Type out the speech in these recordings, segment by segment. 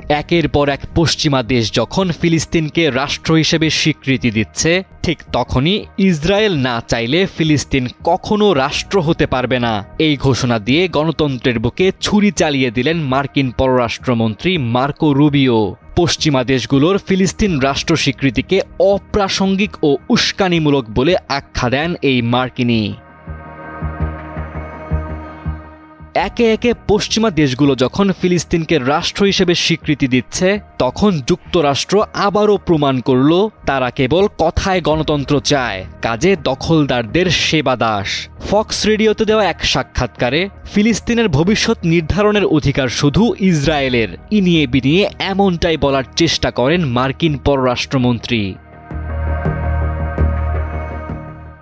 একের পর এক পশ্চিমা দেশ যখন ফিলিস্তিনকে রাষ্ট্র হিসেবে স্বীকৃতি দিচ্ছে, ঠিক তখনই ইসরায়েল না চাইলে ফিলিস্তিন কখনো রাষ্ট্র হতে পারবে না, এই ঘোষণা দিয়ে গণতন্ত্রের বুকে ছুরি চালিয়ে দিলেন মার্কিন পররাষ্ট্রমন্ত্রী মার্কো রুবিও। পশ্চিমা দেশগুলোর ফিলিস্তিন রাষ্ট্র স্বীকৃতিকে অপ্রাসঙ্গিক ও উস্কানিমূলক বলে আখ্যা দেন এই মার্কিনী। একে একে পশ্চিমা দেশগুলো যখন ফিলিস্তিনকে রাষ্ট্র হিসেবে স্বীকৃতি দিচ্ছে, তখন যুক্তরাষ্ট্র আবারও প্রমাণ করল তারা কেবল কথায় গণতন্ত্র চায়, কাজে দখলদারদের সেবা দাস। ফক্স রেডিওতে দেওয়া এক সাক্ষাৎকারে ফিলিস্তিনের ভবিষ্যৎ নির্ধারণের অধিকার শুধু ইসরায়েলের ইনিয়ে বিনিয়ে এমনটাই বলার চেষ্টা করেন মার্কিন পররাষ্ট্রমন্ত্রী।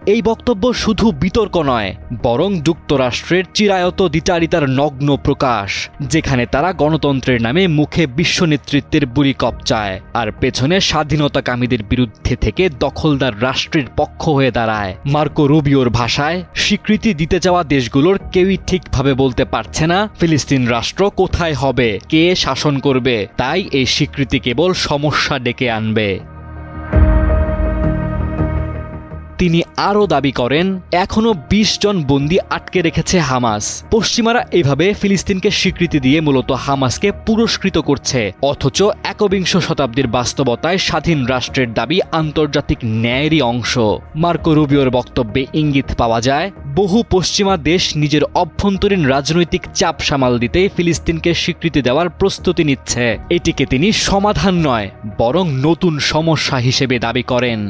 এই বক্তব্য শুধু বিতর্ক নয়, বরং যুক্তরাষ্ট্রের চিরায়ত দ্বিচারিতার নগ্ন প্রকাশ, যেখানে তারা গণতন্ত্রের নামে মুখে বিশ্ব নেতৃত্বের বুড়ি কপচায় আর পেছনে স্বাধীনতাকামীদের বিরুদ্ধে থেকে দখলদার রাষ্ট্রের পক্ষ হয়ে দাঁড়ায়। মার্কো রুবিওর ভাষায়, স্বীকৃতি দিতে যাওয়া দেশগুলোর কেউই ঠিকভাবে বলতে পারছে না ফিলিস্তিন রাষ্ট্র কোথায় হবে, কে শাসন করবে, তাই এই স্বীকৃতি কেবল সমস্যা ডেকে আনবে। তিনি আরও দাবি করেন, এখনো ২০ জন বন্দী আটকে রেখেছে হামাস। পশ্চিমারা এভাবে ফিলিস্তিনকে স্বীকৃতি দিয়ে মূলত হামাসকে পুরস্কৃত করছে, অথচ একবিংশ শতাব্দীর বাস্তবতায় স্বাধীন রাষ্ট্রের দাবি আন্তর্জাতিক ন্যায়েরই অংশ। মার্কো রুবিওর বক্তব্যে ইঙ্গিত পাওয়া যায়, বহু পশ্চিমা দেশ নিজের অভ্যন্তরীণ রাজনৈতিক চাপ সামাল দিতে ফিলিস্তিনকে স্বীকৃতি দেওয়ার প্রস্তুতি নিচ্ছে। এটিকে তিনি সমাধান নয়, বরং নতুন সমস্যা হিসেবে দাবি করেন।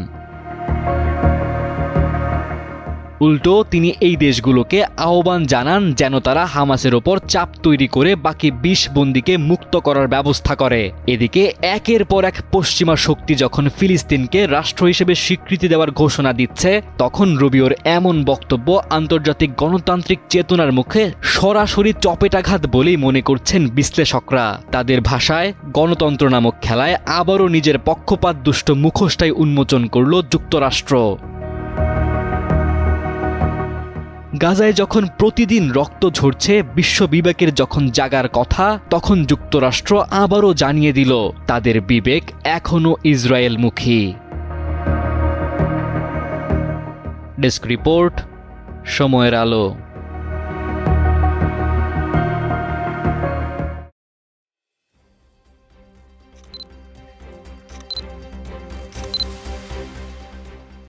উল্টো তিনি এই দেশগুলোকে আহ্বান জানান যেন তারা হামাসের ওপর চাপ তৈরি করে বাকি ২০ বন্দীকে মুক্ত করার ব্যবস্থা করে। এদিকে একের পর এক পশ্চিমা শক্তি যখন ফিলিস্তিনকে রাষ্ট্র হিসেবে স্বীকৃতি দেওয়ার ঘোষণা দিচ্ছে, তখন রুবিওর এমন বক্তব্য আন্তর্জাতিক গণতান্ত্রিক চেতনার মুখে সরাসরি চপেটাঘাত বলেই মনে করছেন বিশ্লেষকরা। তাদের ভাষায়, গণতন্ত্র নামক খেলায় আবারও নিজের পক্ষপাত দুষ্ট মুখোশটাই উন্মোচন করল যুক্তরাষ্ট্র। গাজায় যখন প্রতিদিন রক্ত ঝরছে, বিশ্ব বিবেকের যখন জাগার কথা, তখন যুক্তরাষ্ট্র আবারও জানিয়ে দিল তাদের বিবেক এখনো ইসরায়েলমুখী। ডেস্ক রিপোর্ট, সময়ের আলো।